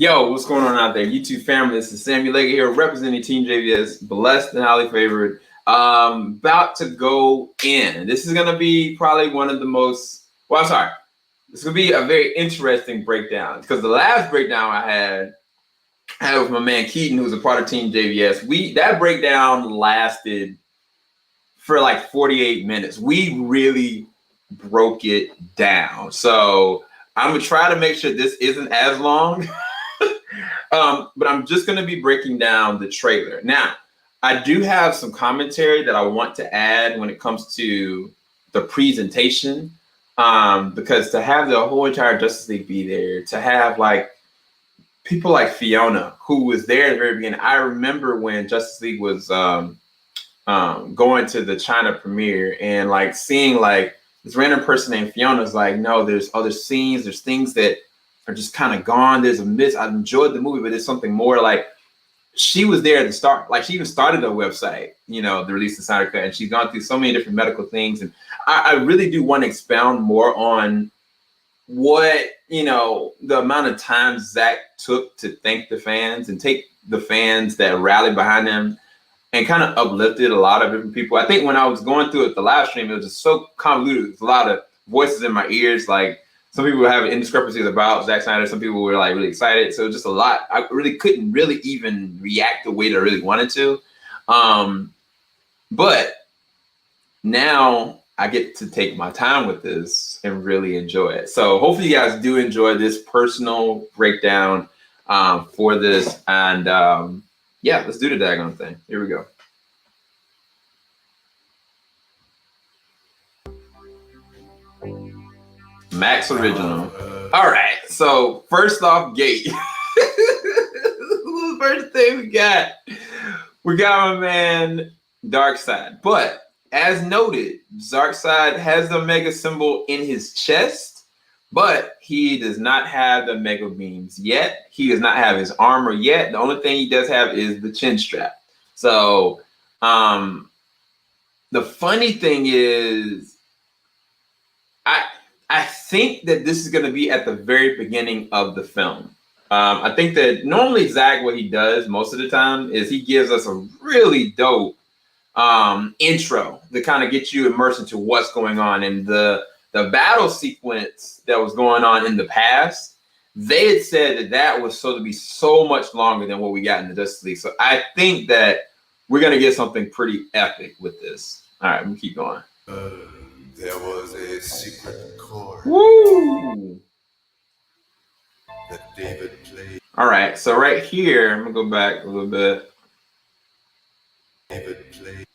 Yo, what's going on out there? YouTube family, this is Sammy Leggett here representing Team JVS, blessed and highly favored. About to go in. This is going to be probably one of the most, well, I'm sorry. This is going to be a very interesting breakdown because the last breakdown I had with my man Keaton, who's a part of Team JVS. That breakdown lasted for like 48 minutes. We really broke it down. So I'm going to try to make sure this isn't as long. But I'm just going to be breaking down the trailer. Now, I do have some commentary that I want to add when it comes to the presentation, because to have the whole entire Justice League be there, to have like people like Fiona, who was there at the very beginning. I remember when Justice League was going to the China premiere and like seeing like this random person named Fiona's like, no, there's other scenes, there's things that are just kind of gone. There's a miss. I enjoyed the movie, but there's something more. Like she was there at the start. Like she even started a website, the release of Snyder Cut, and she's gone through so many different medical things. And I really do want to expound more on what, the amount of time Zack took to thank the fans and take the fans that rallied behind him and kind of uplifted a lot of different people. I think when I was going through it, the live stream, it was just so convoluted. There's a lot of voices in my ears. Like, some people were having indiscrepancies about Zack Snyder. Some people were like really excited. So just a lot. I really couldn't really even react the way that I really wanted to. But now I get to take my time with this and really enjoy it. So hopefully you guys do enjoy this personal breakdown for this. And yeah, let's do the daggone thing. Here we go. Max Original. All right, so first off, gate. The first thing we got my man Darkseid. But as noted, Darkseid has the Mega symbol in his chest, but he does not have the Mega beams yet. He does not have his armor yet. The only thing he does have is the chin strap. So the funny thing is, I think that this is going to be at the very beginning of the film. I think that normally Zack, what he does most of the time is he gives us a really dope intro to kind of get you immersed into what's going on. And the battle sequence that was going on in the past, they had said that was supposed to be so much longer than what we got in the Justice League. So I think that we're going to get something pretty epic with this. All right, we'll keep going. There was a secret chord that David played. All right, so right here, I'm gonna go back a little bit. David played.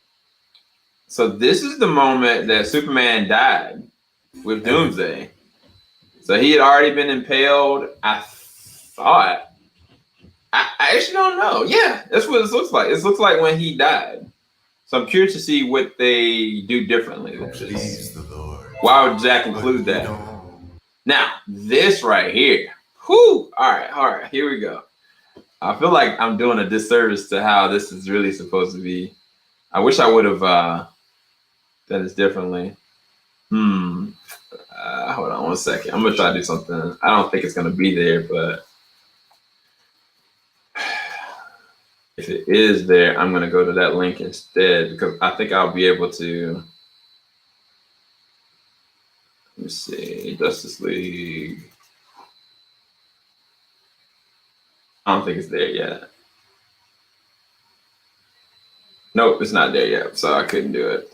So this is the moment that Superman died with Doomsday. So he had already been impaled. I thought. I actually don't know. Yeah, that's what it looks like. It looks like when he died. So I'm curious to see what they do differently with this. Please the Lord. Why would Zack include that? Now, this right here. Whew. All right, here we go. I feel like I'm doing a disservice to how this is really supposed to be. I wish I would have done this differently. Hold on 1 second. I'm going to try to do something. I don't think it's going to be there, but if it is there, I'm going to go to that link instead because I think I'll be able to. Let me see. Justice League. I don't think it's there yet. Nope, it's not there yet, so I couldn't do it.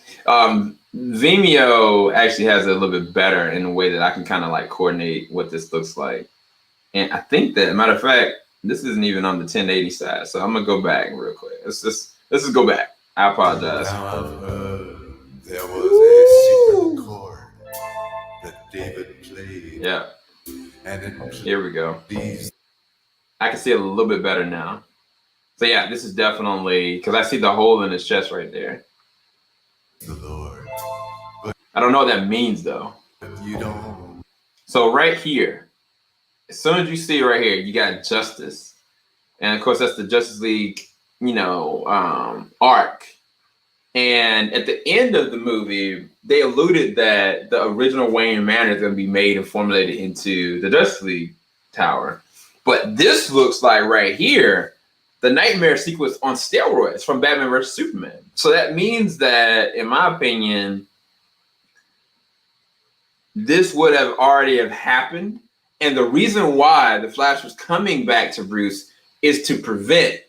Vimeo actually has it a little bit better in a way that I can kind of like coordinate what this looks like. And I think that, matter of fact, this isn't even on the 1080 side, so I'm gonna go back real quick. Let's just go back. I apologize. There was a secret chord that David played. Yeah. And here we go. These. I can see it a little bit better now. So yeah, this is definitely because I see the hole in his chest right there. The Lord. I don't know what that means though. You don't. So right here, as soon as you see it right here, you got Justice, and of course that's the Justice League, arc. And at the end of the movie, they alluded that the original Wayne Manor is going to be made and formulated into the Justice League Tower. But this looks like right here, the nightmare sequence on steroids from Batman vs. Superman. So that means that, in my opinion, this would have already have happened. And the reason why the Flash was coming back to Bruce is to prevent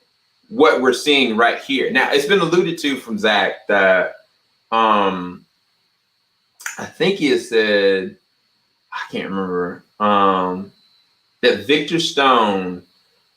what we're seeing right here. Now, it's been alluded to from Zack that I think he has said, I can't remember, that Victor Stone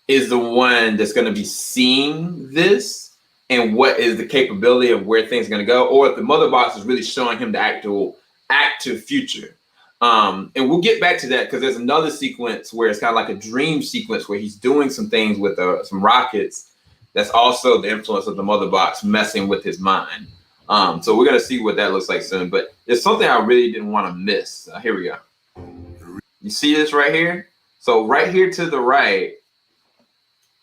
is the one that's going to be seeing this and what is the capability of where things are going to go, or if the mother box is really showing him the actual active future. And we'll get back to that because there's another sequence where it's kind of like a dream sequence where he's doing some things with some rockets. That's also the influence of the mother box messing with his mind. So we're going to see what that looks like soon. But it's something I really didn't want to miss. Here we go. You see this right here? So right here to the right,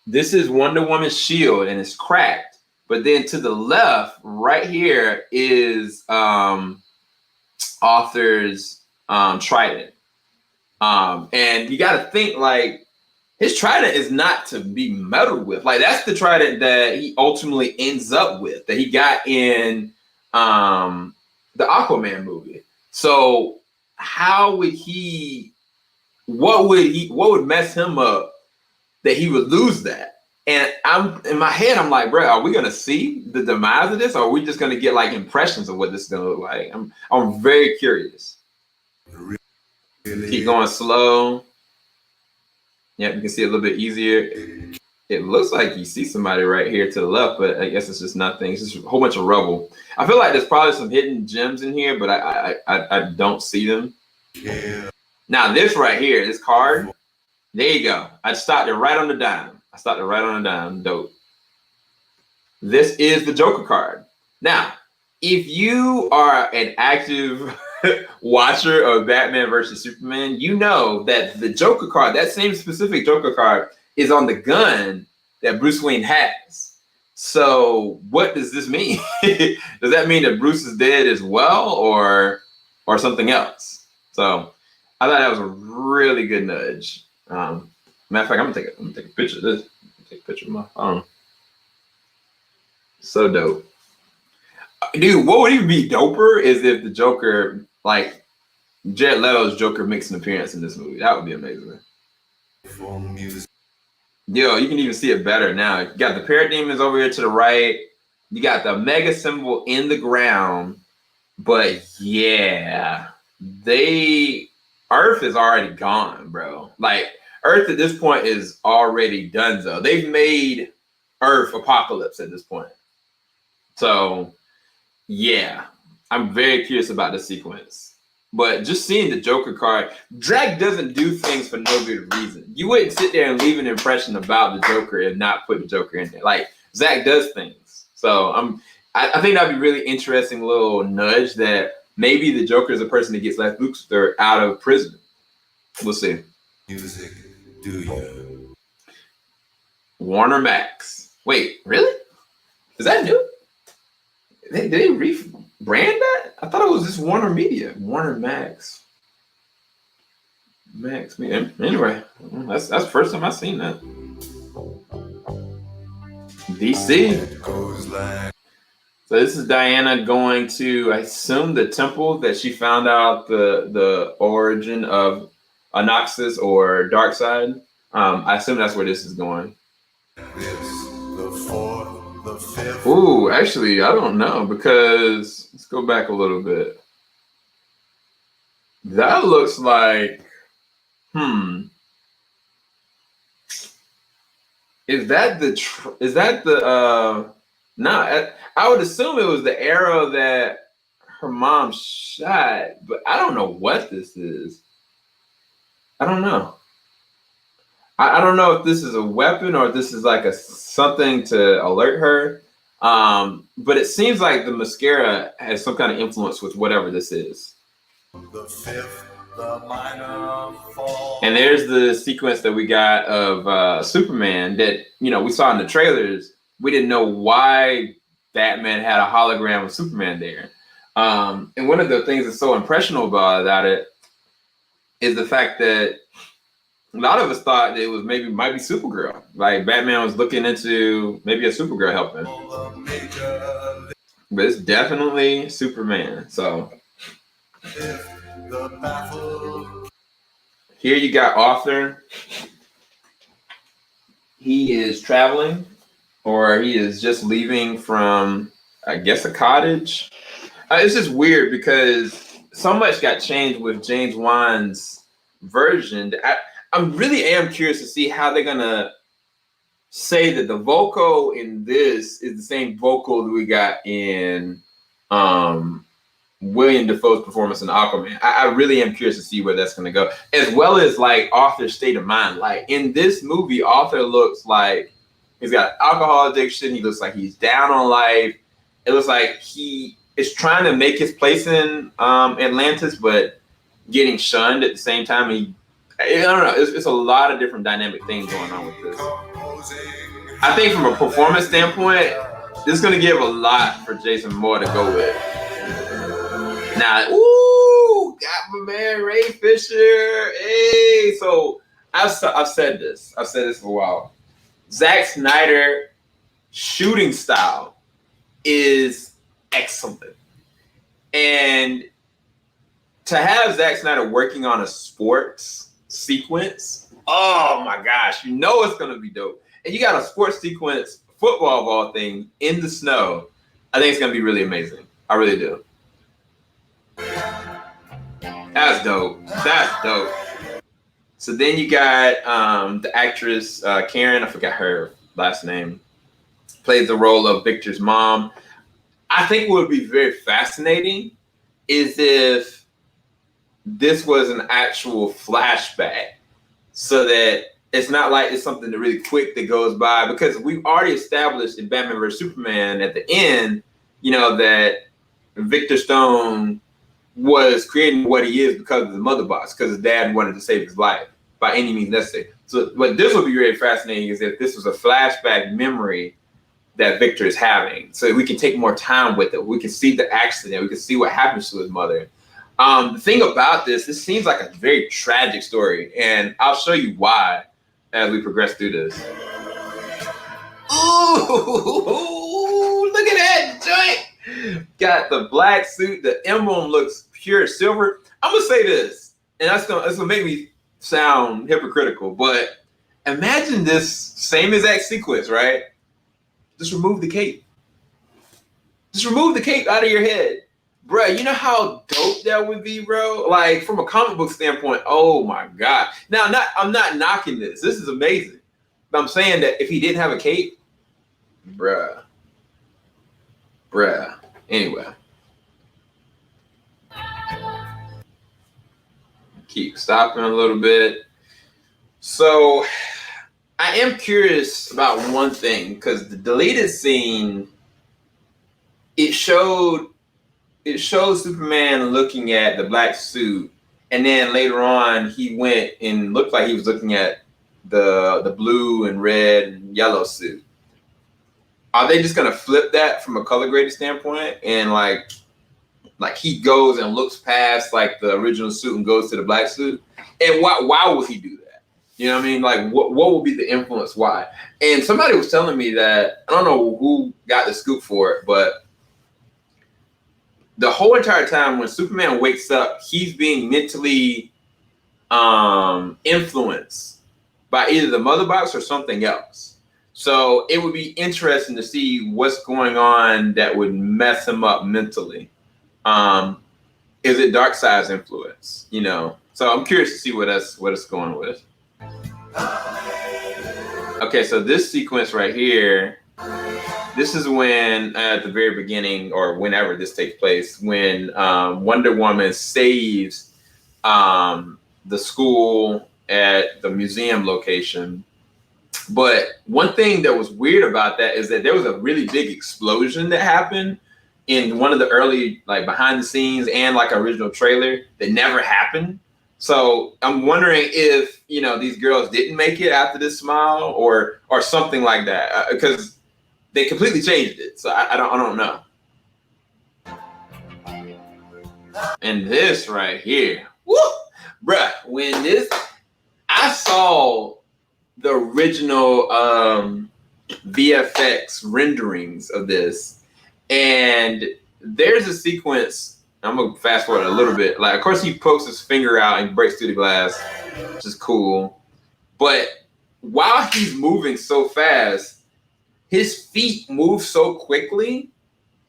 this is Wonder Woman's shield and it's cracked. But then to the left, right here is Arthur's trident. And you got to think, like, his trident is not to be meddled with. Like, that's the trident that he ultimately ends up with, that he got in the Aquaman movie. So how would he, what would mess him up that he would lose that? And I'm in my head, I'm like, bro, are we gonna see the demise of this, or are we just gonna get like impressions of what this is gonna look like? I'm very curious. Really? Keep going slow. Yep, you can see it a little bit easier. It looks like you see somebody right here to the left, but I guess it's just nothing. It's just a whole bunch of rubble. I feel like there's probably some hidden gems in here, but I don't see them. Yeah. Now this right here, this card, there you go. I stopped it right on the dime. Dope. This is the Joker card. Now, if you are an active watcher of Batman versus Superman, you know that the Joker card, that same specific Joker card, is on the gun that Bruce Wayne has. So what does this mean? Does that mean that Bruce is dead as well, or something else? So I thought that was a really good nudge. Matter of fact, I'm gonna take a picture of this. Take a picture of my phone. So dope. Dude, what would even be doper is if the Joker, like Jared Leto's Joker, makes an appearance in this movie. That would be amazing. Yo, you can even see it better now. You got the parademons over here to the right. You got the mega symbol in the ground. But yeah, Earth is already gone, bro. Like, Earth at this point is already donezo. They've made Earth apocalypse at this point. So, yeah, I'm very curious about this sequence. But just seeing the Joker card, Drag doesn't do things for no good reason. You wouldn't sit there and leave an impression about the Joker and not put the Joker in there. Like, Zack does things. So I think that'd be really interesting little nudge that maybe the Joker is a person that gets Lex Luthor out of prison. We'll see. Music, do you? Warner Max. Wait, really? Is that new? Did they rebrand that? I thought it was just Warner Media. Warner Max. Max, man. Anyway, that's the first time I've seen that. DC. So this is Diana going to, I assume, the temple that she found out the origin of Anoxis or Darkseid. I assume that's where this is going. Ooh, actually, I don't know, because let's go back a little bit. That looks like, is that the no, I would assume it was the arrow that her mom shot, but I don't know what this is. I don't know. I don't know if this is a weapon or if this is like something to alert her. But it seems like the mascara has some kind of influence with whatever this is. And there's the sequence that we got of Superman that, we saw in the trailers. We didn't know why Batman had a hologram of Superman there. And one of the things that's so impressionable about it is the fact that a lot of us thought it was might be Supergirl. Like Batman was looking into maybe a Supergirl helping, but it's definitely Superman. So here you got Arthur. He is traveling, or he is just leaving from, I guess, a cottage. It's just weird because so much got changed with James Wan's version. I really am curious to see how they're gonna say that the vocal in this is the same vocal that we got in William Dafoe's performance in Aquaman. I really am curious to see where that's gonna go, as well as like Arthur's state of mind. Like in this movie, Arthur looks like he's got alcohol addiction. He looks like he's down on life. It looks like he is trying to make his place in Atlantis, but getting shunned at the same time. I don't know. It's a lot of different dynamic things going on with this. I think from a performance standpoint, this is going to give a lot for Jason Momoa to go with. Now, got my man Ray Fisher. Hey, so I've said this. I've said this for a while. Zack Snyder shooting style is excellent. And to have Zack Snyder working on a sports sequence, oh my gosh, you know it's going to be dope. And you got a sports sequence, football of all things, in the snow. I think it's going to be really amazing. I really do. That's dope. That's dope. So then you got the actress Karen, I forgot her last name, plays the role of Victor's mom. I think what would be very fascinating is if this was an actual flashback, so that it's not like it's something that really quick that goes by, because we've already established in Batman vs Superman at the end, you know, that Victor Stone was creating what he is because of the mother box, because his dad wanted to save his life by any means necessary. So what this would be really fascinating is if this was a flashback memory that Victor is having, so we can take more time with it. We can see the accident. We can see what happens to his mother. The thing about this seems like a very tragic story, and I'll show you why as we progress through this. Ooh, look at that joint. Got the black suit. The emblem looks pure silver. I'm gonna say this, and that's gonna make me sound hypocritical, but imagine this same exact sequence, right? Just remove the cape. Just remove the cape out of your head. Bruh, you know how dope that would be, bro? Like, from a comic book standpoint, oh my God. Now, I'm not knocking this. This is amazing. But I'm saying that if he didn't have a cape, bruh. Anyway. Keep stopping a little bit. So, I am curious about one thing, because the deleted scene, it showed Superman looking at the black suit, and then later on he went and looked like he was looking at the blue and red and yellow suit. Are they just gonna flip that from a color graded standpoint, and like he goes and looks past like the original suit and goes to the black suit? And why would he do that? You know what I mean? Like what will be the influence? Why? And somebody was telling me that, I don't know who got the scoop for it, but the whole entire time when Superman wakes up, he's being mentally influenced by either the mother box or something else. So it would be interesting to see what's going on that would mess him up mentally. Is it Darkseid's influence? You know, so I'm curious to see what it's going with. Okay, so this sequence right here, this is when at the very beginning, or whenever this takes place, when Wonder Woman saves the school at the museum location. But one thing that was weird about that is that there was a really big explosion that happened in one of the early, like, behind the scenes and like original trailer that never happened. So I'm wondering if, you know, these girls didn't make it after this smile or something like that, because they completely changed it. So I don't know. And this right here, woo, bruh, when this, I saw the original VFX renderings of this, and there's a sequence. I'm gonna fast forward a little bit. Like, of course, he pokes his finger out and breaks through the glass, which is cool. But while he's moving so fast, his feet move so quickly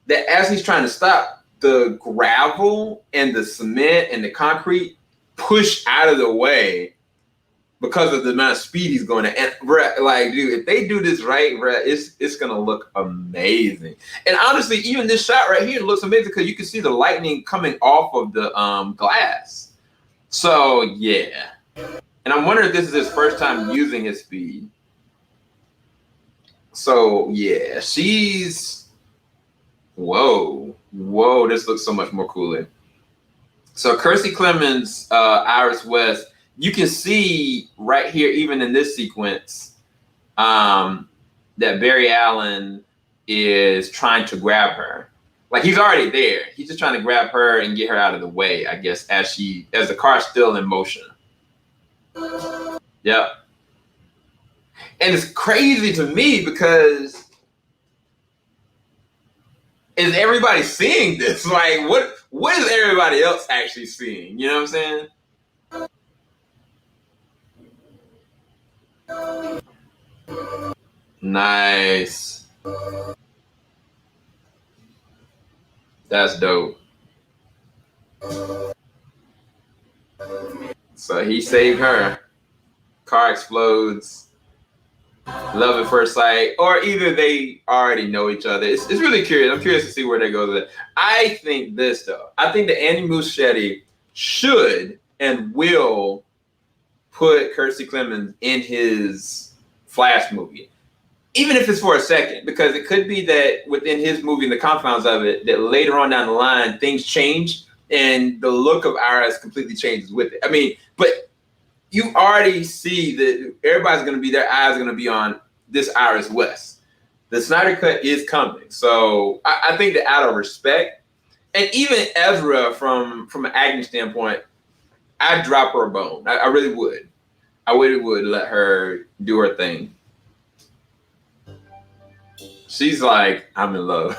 that as he's trying to stop, the gravel and the cement and the concrete push out of the way because of the amount of speed he's going at. And bruh, like, dude, if they do this right, bruh, it's gonna look amazing. And honestly, even this shot right here looks amazing because you can see the lightning coming off of the glass. So yeah. And I'm wondering if this is his first time using his speed. So yeah, she's whoa, this looks so much more cooler. So Kiersey Clemons, Iris West, you can see right here, even in this sequence, that Barry Allen is trying to grab her. Like, he's already there. He's just trying to grab her and get her out of the way, I guess, as the car's still in motion. Yep. And it's crazy to me because is everybody seeing this? Like, what is everybody else actually seeing? You know what I'm saying? Nice. That's dope. So he saved her. Car explodes. Love at first sight, or either they already know each other. It's really curious. I'm curious to see where they go with it. I think this, though. I think that Andy Muschietti should and will put Kiersey Clemons in his Flash movie, even if it's for a second, because it could be that within his movie and the confines of it, that later on down the line, things change and the look of Iris completely changes with it. I mean, but you already see that everybody's going to be, their eyes are going to be on this Iris West. The Snyder Cut is coming. So I think that out of respect, and even Ezra from an acting standpoint, I'd drop her a bone. I really would. I really would let her do her thing. She's like, I'm in love.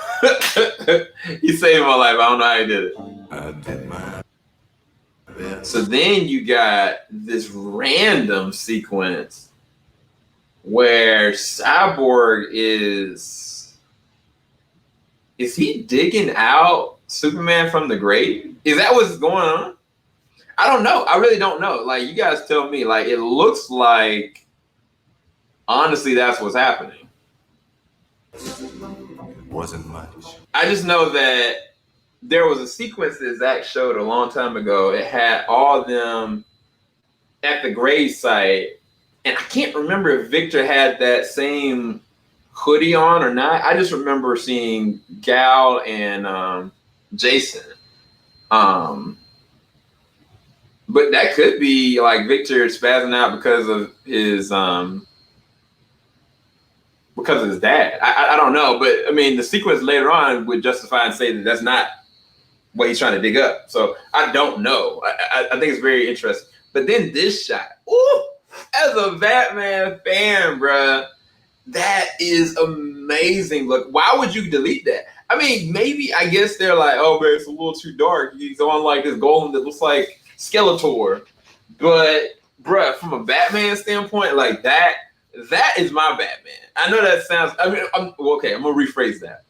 He saved my life. I don't know how he did it. I did mine. So then you got this random sequence where Cyborg is he digging out Superman from the grave? Is that what's going on? I don't know. I really don't know. Like, you guys tell me. Like, it looks like, honestly, that's what's happening. It wasn't much. I just know that there was a sequence that Zack showed a long time ago. It had all of them at the grave site. And I can't remember if Victor had that same hoodie on or not. I just remember seeing Gal and Jason. But that could be like Victor spazzing out because of his dad. I don't know. But I mean, the sequence later on would justify and say that that's not what he's trying to dig up. So I don't know. I think it's very interesting. But then this shot, ooh, as a Batman fan, bruh, that is amazing. Look, why would you delete that? I mean, maybe, I guess they're like, oh man, it's a little too dark. He's on like this golem that looks like Skeletor. But bruh, from a Batman standpoint, like that is my Batman. I know that sounds, I mean, okay, I'm gonna rephrase that.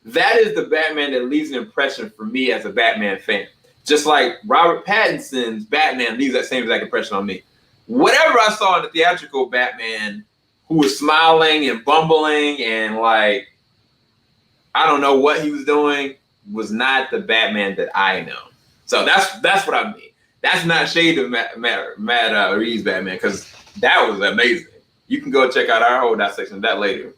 That is the Batman that leaves an impression for me as a Batman fan. Just like Robert Pattinson's Batman leaves that same exact impression on me. Whatever I saw in the theatrical Batman, who was smiling and bumbling and like, I don't know what he was doing, was not the Batman that I know. So that's what I mean. That's not shade of Matt Reeves' Batman, because that was amazing. You can go check out our whole dissection of that later.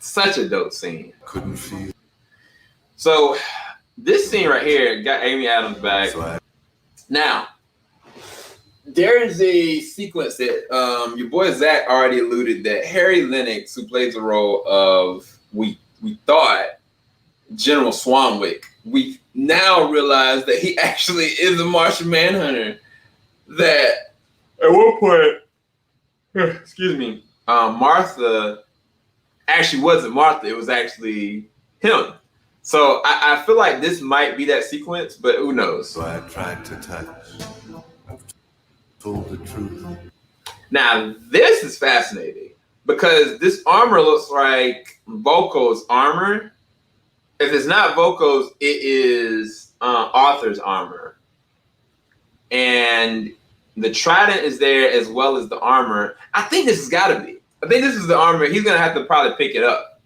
Such a dope scene. Couldn't feel. So this scene right here got Amy Adams back. Now, there is a sequence that your boy Zach already alluded that Harry Lennox, who plays the role of we thought General Swanwick, we now realize that he actually is a Martian Manhunter. That at one point, excuse me, Martha actually wasn't Martha. It was actually him. So I feel like this might be that sequence, but who knows? So I tried to touch. I've told the truth. Now, this is fascinating because this armor looks like Volko's armor. If it's not Volko's, it is Arthur's armor. And the trident is there as well as the armor. I think this has got to be. I think this is the armor. He's going to have to probably pick it up.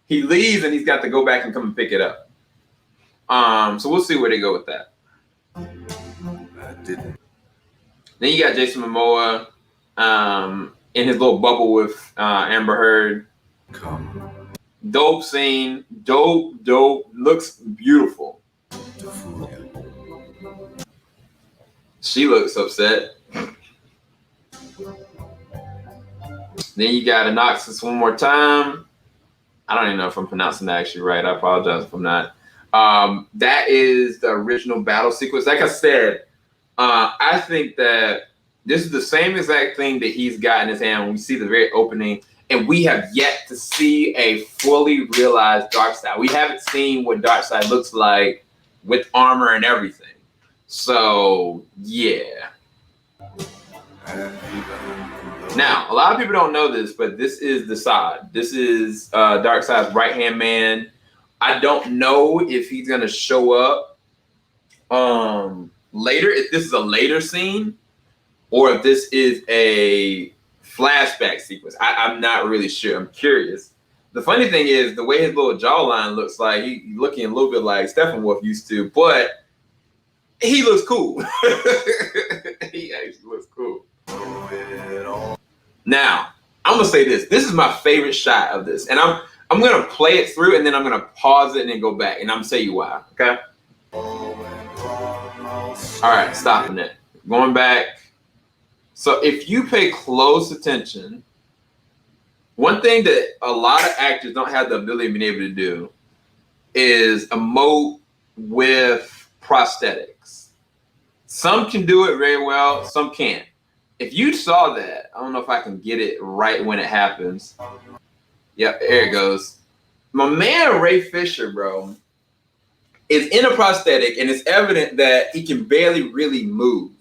He leaves and he's got to go back and come and pick it up. So we'll see where they go with that. I didn't. Then you got Jason Momoa in his little bubble with Amber Heard. Come Dope scene. Dope. Looks beautiful. to fool you. She looks upset. Then you got Anoxis one more time. I don't even know if I'm pronouncing that actually right. I apologize if I'm not. That is the original battle sequence. Like I said, I think that this is the same exact thing that he's got in his hand when we see the very opening, and we have yet to see a fully realized Darkseid. We haven't seen what Darkseid looks like with armor and everything. So, yeah. Now, a lot of people don't know this, but this is the Sod. This is Darkseid's right-hand man. I don't know if he's going to show up later, if this is a later scene, or if this is a flashback sequence. I'm not really sure. I'm curious. The funny thing is, the way his little jawline looks like, he's looking a little bit like Steppenwolf used to, but he looks cool. He actually looks cool. Now, I'm gonna say this. This is my favorite shot of this, and I'm gonna play it through, and then I'm gonna pause it and then go back, and I'm gonna tell you why. Okay. All right, stopping it. Going back. So if you pay close attention, one thing that a lot of actors don't have the ability of being able to do is emote with prosthetics. Some can do it very well, some can't. If you saw that, I don't know if I can get it right when it happens. Yep, there it goes. My man Ray Fisher, bro, is in a prosthetic, and it's evident that he can barely really move.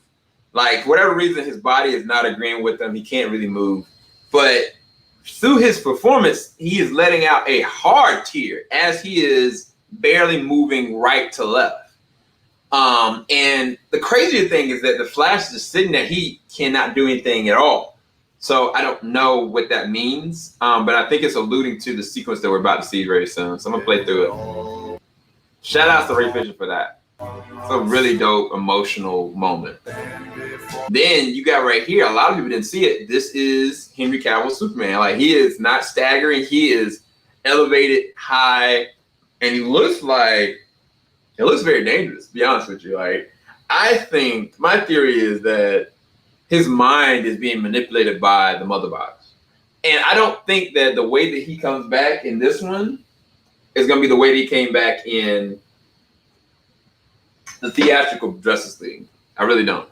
Like, for whatever reason, his body is not agreeing with him. He can't really move. But through his performance, he is letting out a hard tear as he is barely moving right to left. And the crazier thing is that the Flash is just sitting there. He cannot do anything at all. So I don't know what that means. But I think it's alluding to the sequence that we're about to see very soon. So I'm going to play through it. Shout out to Ray Fisher for that. It's a really dope, emotional moment. Then you got right here, a lot of people didn't see it. This is Henry Cavill Superman. Like, he is not staggering. He is elevated high. And he looks like, it looks very dangerous, to be honest with you. Like, I think, my theory is that his mind is being manipulated by the Mother Box. And I don't think that the way that he comes back in this one is going to be the way that he came back in the theatrical Justice League. I really don't.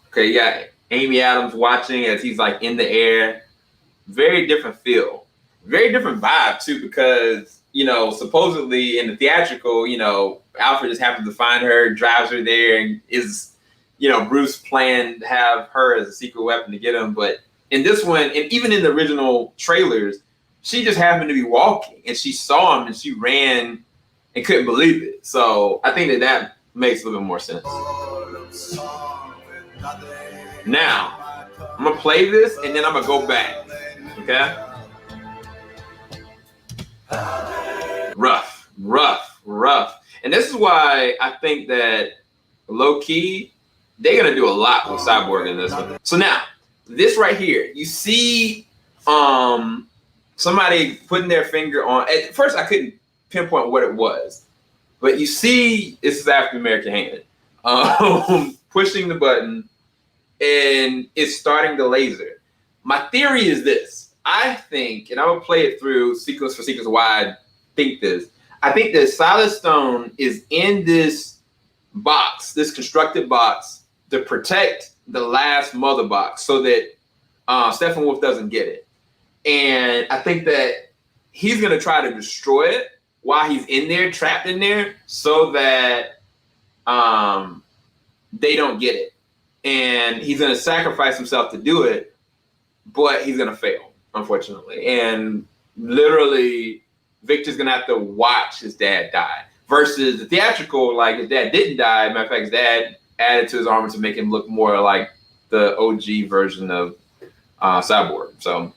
Okay, you got Amy Adams watching as he's like in the air. Very different feel. Very different vibe too, because, you know, supposedly in the theatrical, you know, Alfred just happens to find her, drives her there, and is, you know, Bruce planned to have her as a secret weapon to get him. But in this one, and even in the original trailers, she just happened to be walking and she saw him and she ran and couldn't believe it. So I think that makes a little bit more sense. Now, I'm going to play this and then I'm going to go back. Okay? Rough. And this is why I think that low-key, they're going to do a lot with Cyborg in this one. So now, this right here, you see somebody putting their finger on, at first I couldn't pinpoint what it was, but you see this is African American hand pushing the button and it's starting the laser. My theory is this. I think, and I'm gonna play it through sequence for sequence why think this. I think that Silas Stone is in this box, this constructed box, to protect the last mother box so that Steppenwolf doesn't get it. And I think that he's going to try to destroy it while he's in there, trapped in there, so that they don't get it. And he's going to sacrifice himself to do it, but he's going to fail, unfortunately. And literally, Victor's going to have to watch his dad die. Versus the theatrical, like his dad didn't die. Matter of fact, his dad added to his armor to make him look more like the OG version of Cyborg. So,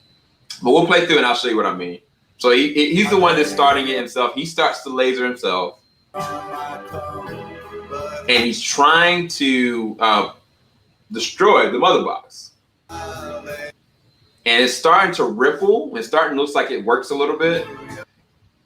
but we'll play through and I'll show you what I mean. So he's the one that's starting it himself. He starts to laser himself. And he's trying to destroy the mother box. And it's starting to ripple. It's starting to look like it works a little bit.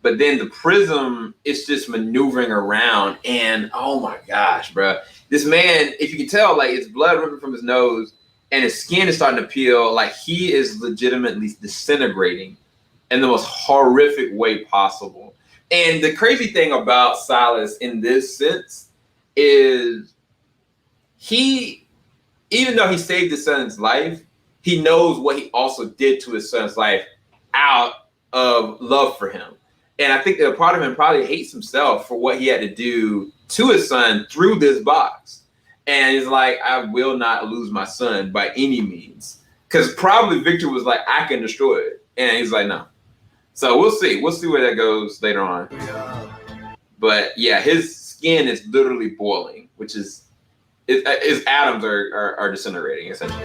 But then the prism is just maneuvering around. And oh my gosh, bro. This man, if you can tell, like it's blood ripping from his nose and his skin is starting to peel. Like he is legitimately disintegrating in the most horrific way possible. And the crazy thing about Silas in this sense is he, even though he saved his son's life, he knows what he also did to his son's life out of love for him. And I think that a part of him probably hates himself for what he had to do to his son through this box. And he's like, I will not lose my son by any means. Because probably Victor was like, I can destroy it. And he's like, no. So we'll see. We'll see where that goes later on. But yeah, his skin is literally boiling, which is, his atoms are disintegrating, essentially.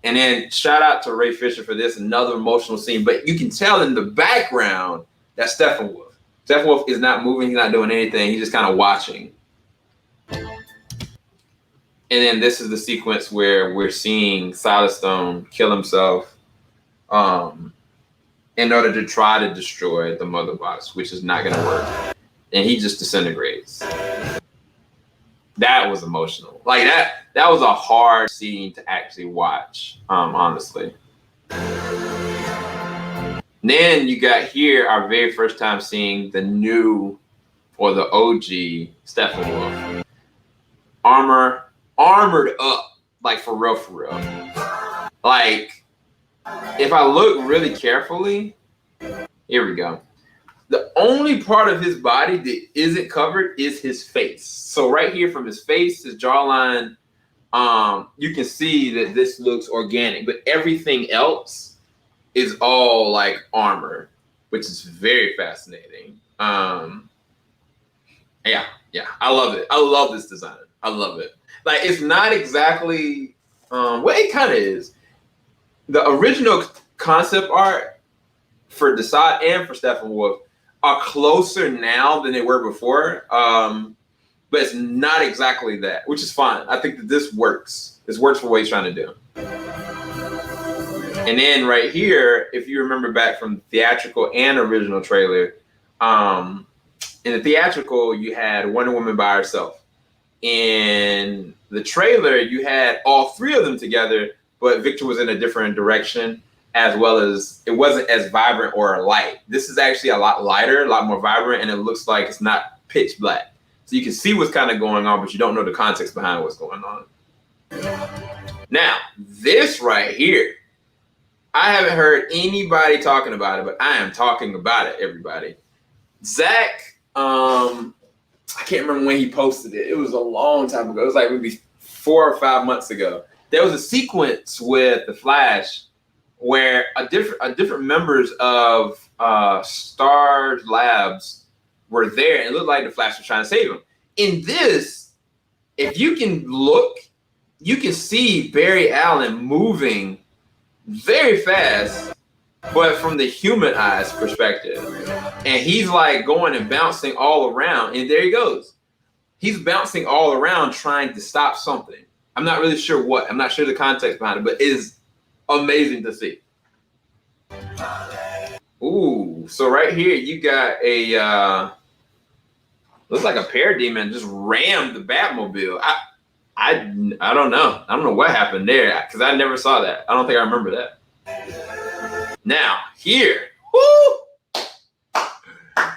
And then shout out to Ray Fisher for this, another emotional scene. But you can tell in the background, that's Steppenwolf. Steppenwolf is not moving. He's not doing anything. He's just kind of watching. And then this is the sequence where we're seeing Silas Stone kill himself in order to try to destroy the mother box, which is not going to work. And he just disintegrates. That was emotional. Like that was a hard scene to actually watch, honestly. Then you got here our very first time seeing the new or the OG Steppenwolf. Armored up, like for real. Like, if I look really carefully, here we go. The only part of his body that isn't covered is his face. So right here from his face, his jawline, you can see that this looks organic, but everything else is all like armor, which is very fascinating. Yeah, I love it. I love this design. I love it. Like, it's not exactly, well, it kind of is. The original concept art for Desaad and for Steppenwolf are closer now than they were before, but it's not exactly that, which is fine. I think that this works. This works for what he's trying to do. And then right here, if you remember back from theatrical and original trailer, in the theatrical, you had Wonder Woman by herself. In the trailer, you had all three of them together, but Victor was in a different direction, as well as it wasn't as vibrant or light. This is actually a lot lighter, a lot more vibrant, and it looks like it's not pitch black. So you can see what's kind of going on, but you don't know the context behind what's going on. Now, this right here, I haven't heard anybody talking about it, but I am talking about it, everybody. Zach, I can't remember when he posted it. It was a long time ago. It was like maybe 4 or 5 months ago. There was a sequence with the Flash where a different members of Star Labs were there, and it looked like the Flash was trying to save him. In this, if you can look, you can see Barry Allen moving very fast, but from the human eyes perspective. And he's like going and bouncing all around, and there he goes. He's bouncing all around trying to stop something. I'm not really sure what. I'm not sure the context behind it, but it is amazing to see. Ooh, so right here you got a looks like a parademon just rammed the Batmobile. I don't know. I don't know what happened there because I never saw that. I don't think I remember that. Now here, woo!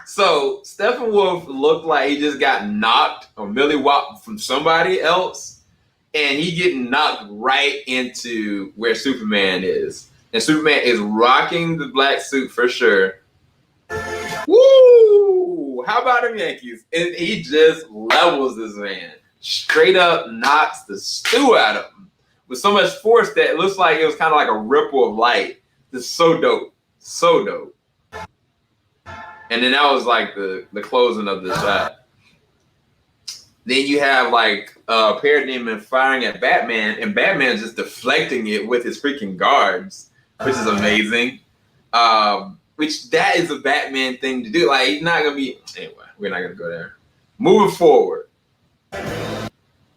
So Steppenwolf looked like he just got knocked or millywhopped from somebody else, and he getting knocked right into where Superman is. And Superman is rocking the black suit for sure. Woo! How about them Yankees? And he just levels this man. Straight up knocks the stew out of him with so much force that it looks like it was kind of like a ripple of light. It's so dope. So dope. And then that was like the closing of the shot. Then you have like Parademon firing at Batman, and Batman just deflecting it with his freaking guards, which is amazing. Which that is a Batman thing to do. Like, he's not gonna be anyway. We're not gonna go there. Moving forward.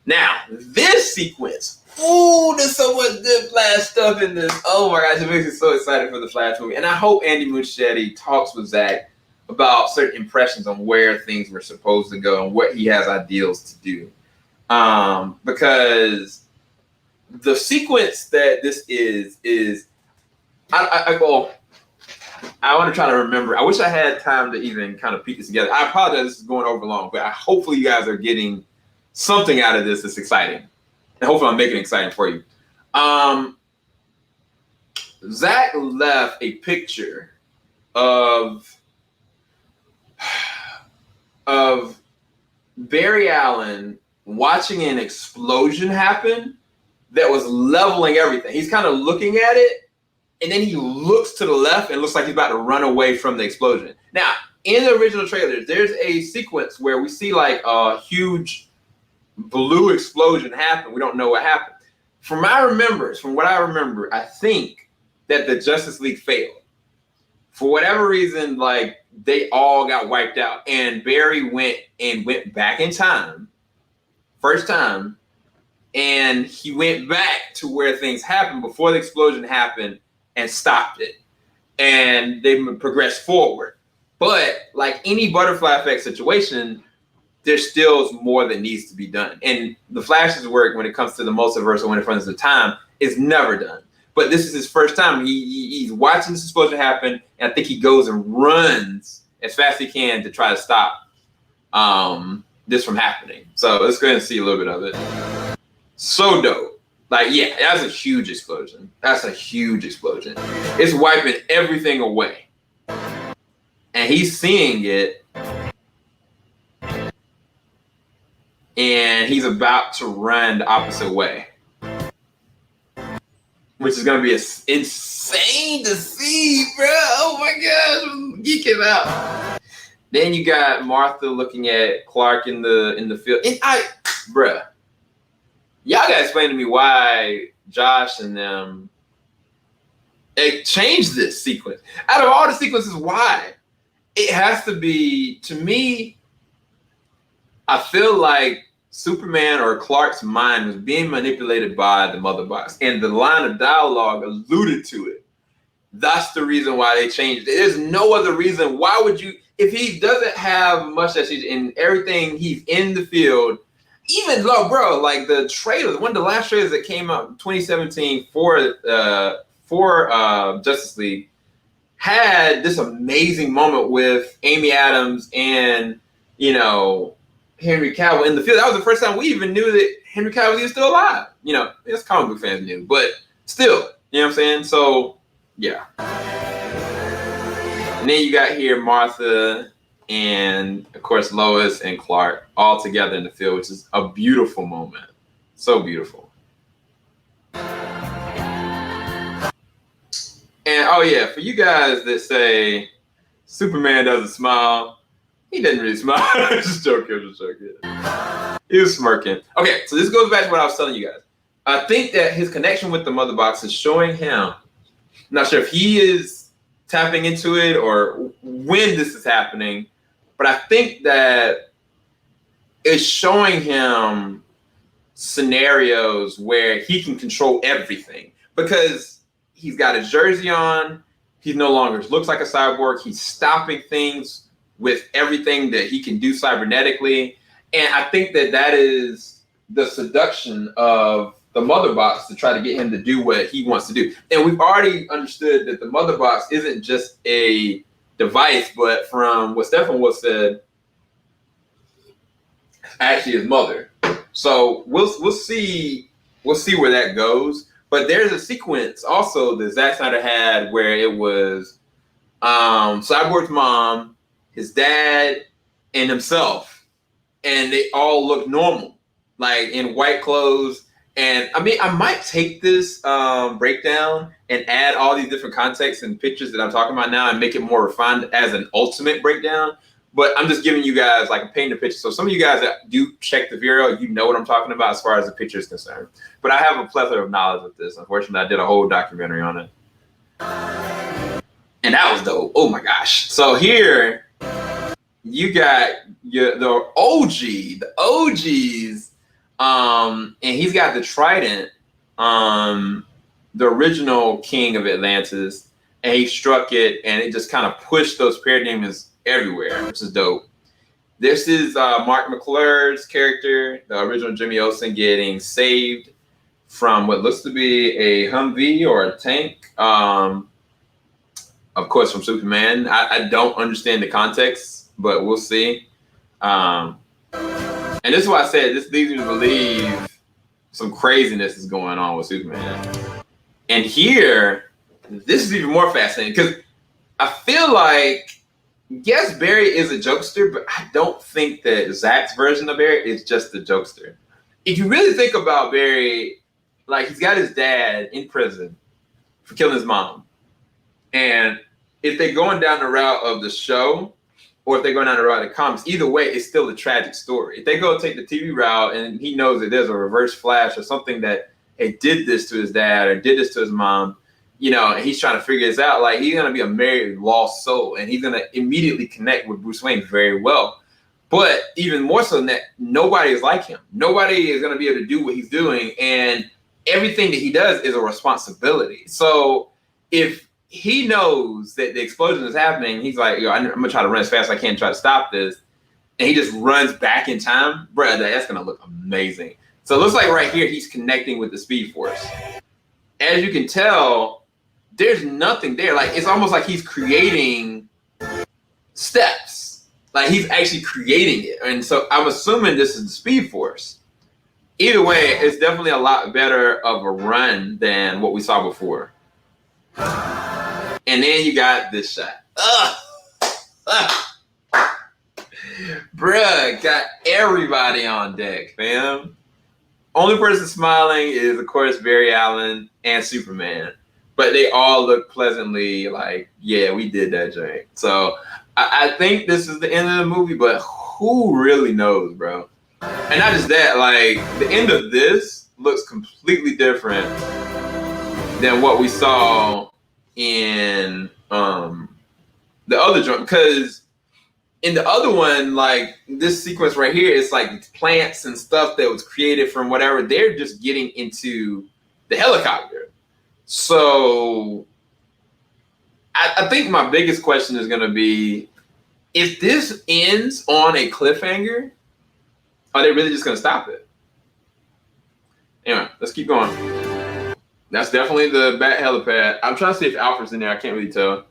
Now, this sequence. Ooh, there's so much good Flash stuff in this. Oh my gosh, it makes me so excited for the Flash movie. And I hope Andy Muschietti talks with Zack about certain impressions on where things were supposed to go and what he has ideals to do. Because the sequence that this is I want to try to remember. I wish I had time to even kind of piece this together. I apologize, this is going over long, but hopefully you guys are getting something out of this that's exciting. And hopefully I'm making it exciting for you. Zack left a picture of Barry Allen watching an explosion happen that was leveling everything. He's kind of looking at it, and then he looks to the left and looks like he's about to run away from the explosion. Now, in the original trailer, there's a sequence where we see like a huge blue explosion happen. We don't know what happened. From what I remember, I think that the Justice League failed. For whatever reason, like they all got wiped out, and Barry went back in time, first time, and he went back to where things happened before the explosion happened and stopped it, and they progressed forward. But like any butterfly effect situation, there's still more that needs to be done. And the Flash's work when it comes to the multiverse or when it comes to time is never done. But this is his first time. He's watching this explosion happen, and I think he goes and runs as fast as he can to try to stop this from happening. So let's go ahead and see a little bit of it. So dope. Like, yeah, that's a huge explosion. That's a huge explosion. It's wiping everything away. And he's seeing it. And he's about to run the opposite way. Which is going to be insane to see, bro. Oh my gosh, I'm geeking out. Then you got Martha looking at Clark in the field. And bruh, y'all got to explain to me why Josh and them changed this sequence. Out of all the sequences, why? It has to be, to me, I feel like Superman or Clark's mind was being manipulated by the mother box, and the line of dialogue alluded to it. That's the reason why they changed it. There's no other reason. Why would you, if he doesn't have mustache in everything, he's in the field. Even though, bro, like the trailer, one of the last trailers that came out in 2017 for Justice League had this amazing moment with Amy Adams and, you know, Henry Cavill in the field. That was the first time we even knew that Henry Cavill was even still alive. You know, it's comic book fans knew, but still, you know what I'm saying? So, yeah. And then you got here Martha and, of course, Lois and Clark all together in the field, which is a beautiful moment. So beautiful. And, oh, yeah, for you guys that say Superman doesn't smile, he didn't really smile. Just joking. He was smirking. Okay, so this goes back to what I was telling you guys. I think that his connection with the mother box is showing him, I'm not sure if he is tapping into it or when this is happening, but I think that it's showing him scenarios where he can control everything because he's got a jersey on. He no longer looks like a cyborg. He's stopping things with everything that he can do cybernetically. And I think that that is the seduction of the mother box to try to get him to do what he wants to do. And we've already understood that the mother box isn't just a device, but from what Stephen said, actually his mother. So we'll see where that goes. But there's a sequence also that Zack Snyder had where it was Cyborg's mom, his dad, and himself, and they all look normal, like in white clothes. And I mean, I might take this breakdown and add all these different contexts and pictures that I'm talking about now and make it more refined as an ultimate breakdown. But I'm just giving you guys like a painting picture. So some of you guys that do check the video, you know what I'm talking about as far as the picture is concerned. But I have a plethora of knowledge of this. Unfortunately, I did a whole documentary on it. And that was dope. Oh my gosh. So here you got the OGs. And he's got the trident, the original king of Atlantis, and he struck it, and it just kind of pushed those parademons everywhere, which is dope. This is Mark McClure's character, the original Jimmy Olsen, getting saved from what looks to be a Humvee or a tank. Of course, from Superman. I don't understand the context, but we'll see. And this is why I said this leads me to believe some craziness is going on with Superman. And here, this is even more fascinating because I feel like, yes, Barry is a jokester, but I don't think that Zack's version of Barry is just the jokester. If you really think about Barry, like he's got his dad in prison for killing his mom. And if they're going down the route of the show, or if they're going down the route of the comics, either way, it's still a tragic story. If they go take the TV route and he knows that there's a reverse flash or something that hey, did this to his dad or did this to his mom, you know, and he's trying to figure this out, like he's going to be a married, lost soul, and he's going to immediately connect with Bruce Wayne very well. But even more so than that, nobody is like him. Nobody is going to be able to do what he's doing, and everything that he does is a responsibility. So if he knows that the explosion is happening, he's like, yo, I'm going to try to run as fast as I can, try to stop this, and he just runs back in time, bro, that's going to look amazing. So it looks like right here he's connecting with the Speed Force. As you can tell, there's nothing there. Like, it's almost like he's creating steps. Like, he's actually creating it. And so I'm assuming this is the Speed Force. Either way, it's definitely a lot better of a run than what we saw before. And then you got this shot. Bruh, got everybody on deck, fam. Only person smiling is, of course, Barry Allen and Superman. But they all look pleasantly like, yeah, we did that joint. So I think this is the end of the movie, but who really knows, bro? And not just that, like, the end of this looks completely different than what we saw in the other joint. Because in the other one, like, this sequence right here, it's like plants and stuff that was created from whatever. They're just getting into the helicopter. So I think my biggest question is going to be, if this ends on a cliffhanger, are they really just going to stop it? Anyway, let's keep going. That's definitely the Bat helipad. I'm trying to see if Alfred's in there. I can't really tell.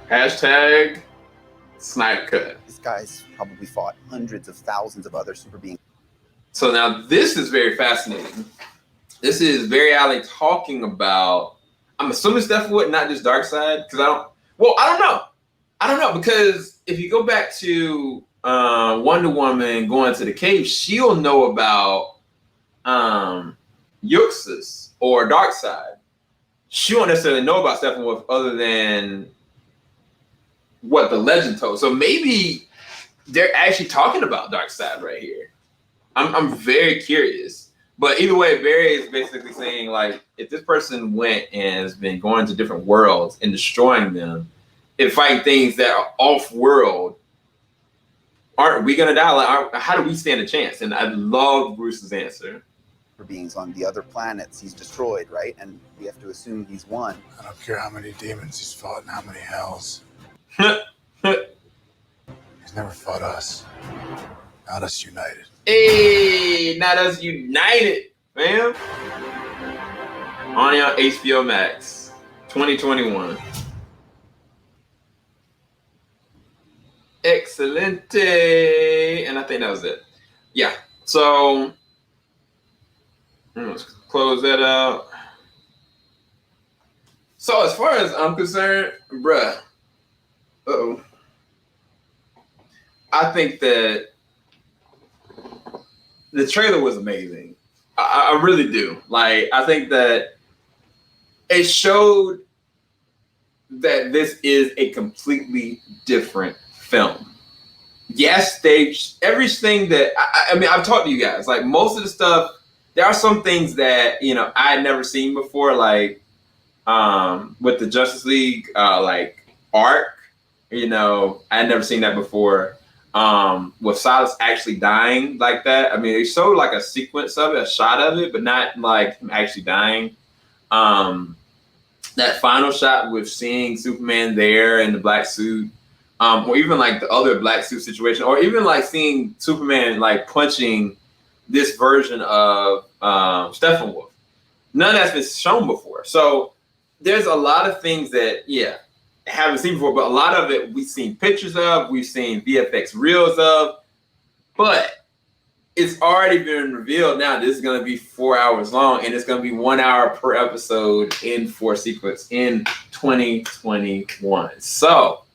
Hashtag Snyder Cut. This guy's probably fought hundreds of thousands of other super beings. So now this is very fascinating. This is Barry Allen talking about, I'm assuming Steph Wood, not just Darkseid, because I don't know, because if you go back to Wonder Woman going to the cave, she'll know about Yuxus or Darkseid. She won't necessarily know about Steppenwolf other than what the legend told. So maybe they're actually talking about Darkseid right here. I'm very curious. But either way, Barry is basically saying, like, if this person went and has been going to different worlds and destroying them and fighting things that are off-world, aren't we going to die? Like, how do we stand a chance? And I love Bruce's answer. For beings on the other planets he's destroyed, right? And we have to assume he's won. I don't care how many demons he's fought and how many hells. He's never fought us. Not us united. Hey, not us united, fam. On HBO Max. 2021. Excelente. And I think that was it. Yeah. So let's close that out. So as far as I'm concerned, bruh, I think that the trailer was amazing. I really do. Like, I think that it showed that this is a completely different film. Yes, everything that I mean, I've talked to you guys. Like, most of the stuff, there are some things that, you know, I had never seen before, like with the Justice League like arc. You know, I had never seen that before. With Silas actually dying like that. I mean, they showed like a sequence of it, a shot of it, but not like him actually dying. That final shot with seeing Superman there in the black suit, or even like the other black suit situation, or even like seeing Superman like punching this version of Steppenwolf. None of that's been shown before. So there's a lot of things that, haven't seen before, but a lot of it we've seen pictures of, we've seen VFX reels of, but it's already been revealed now this is going to be 4 hours long, and it's going to be 1 hour per episode in 4 sequence in 2021. So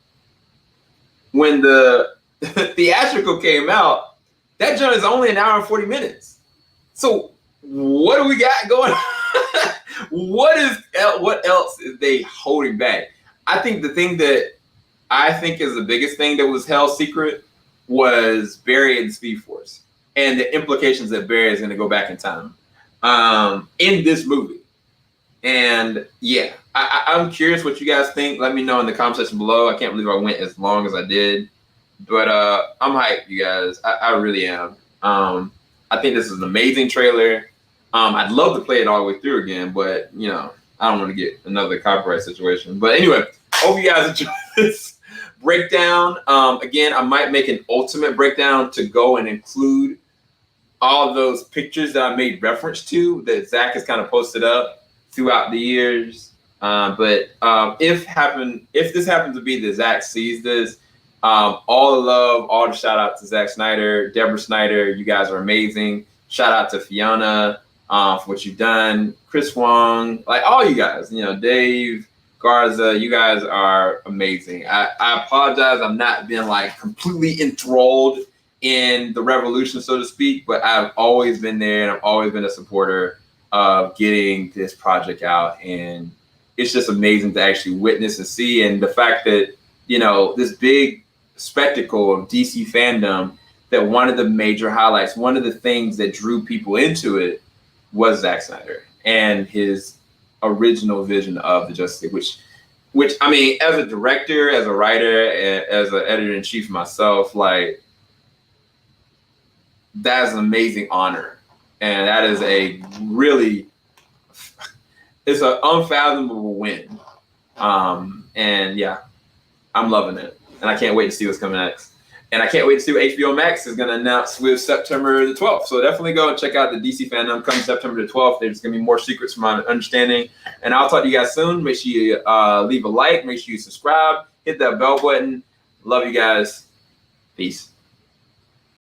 when the theatrical came out, that joint is only 1 hour and 40 minutes. So what do we got going on? What else is they holding back? I think the thing that I think is the biggest thing that was held secret was Barry and Speed Force, and the implications that Barry is going to go back in time in this movie. And yeah, I'm curious what you guys think. Let me know in the comment section below. I can't believe I went as long as I did, but I'm hyped, you guys. I really am. I think this is an amazing trailer. I'd love to play it all the way through again, but you know, I don't want to get another copyright situation. But anyway, hope you guys enjoy this breakdown. Again, I might make an ultimate breakdown to go and include all of those pictures that I made reference to that Zach has kind of posted up throughout the years. But if this happens to be that Zach sees this, all the love, all the shout out to Zack Snyder, Deborah Snyder. You guys are amazing. Shout out to Fiona for what you've done. Chris Wong, like all you guys, you know, Dave, Garza, you guys are amazing. I apologize. I'm not being like completely enthralled in the revolution, so to speak, but I've always been there and I've always been a supporter of getting this project out. And it's just amazing to actually witness and see. And the fact that, you know, this big spectacle of DC fandom, that one of the major highlights, one of the things that drew people into it was Zack Snyder and his original vision of the Justice League, which I mean, as a director, as a writer, and as an editor-in-chief myself, like, that is an amazing honor. And that is it's an unfathomable win. And yeah, I'm loving it. And I can't wait to see what's coming next. And I can't wait to see what HBO Max is going to announce with September the 12th. So definitely go and check out the DC fandom coming September the 12th. There's going to be more secrets from my understanding. And I'll talk to you guys soon. Make sure you leave a like. Make sure you subscribe. Hit that bell button. Love you guys. Peace.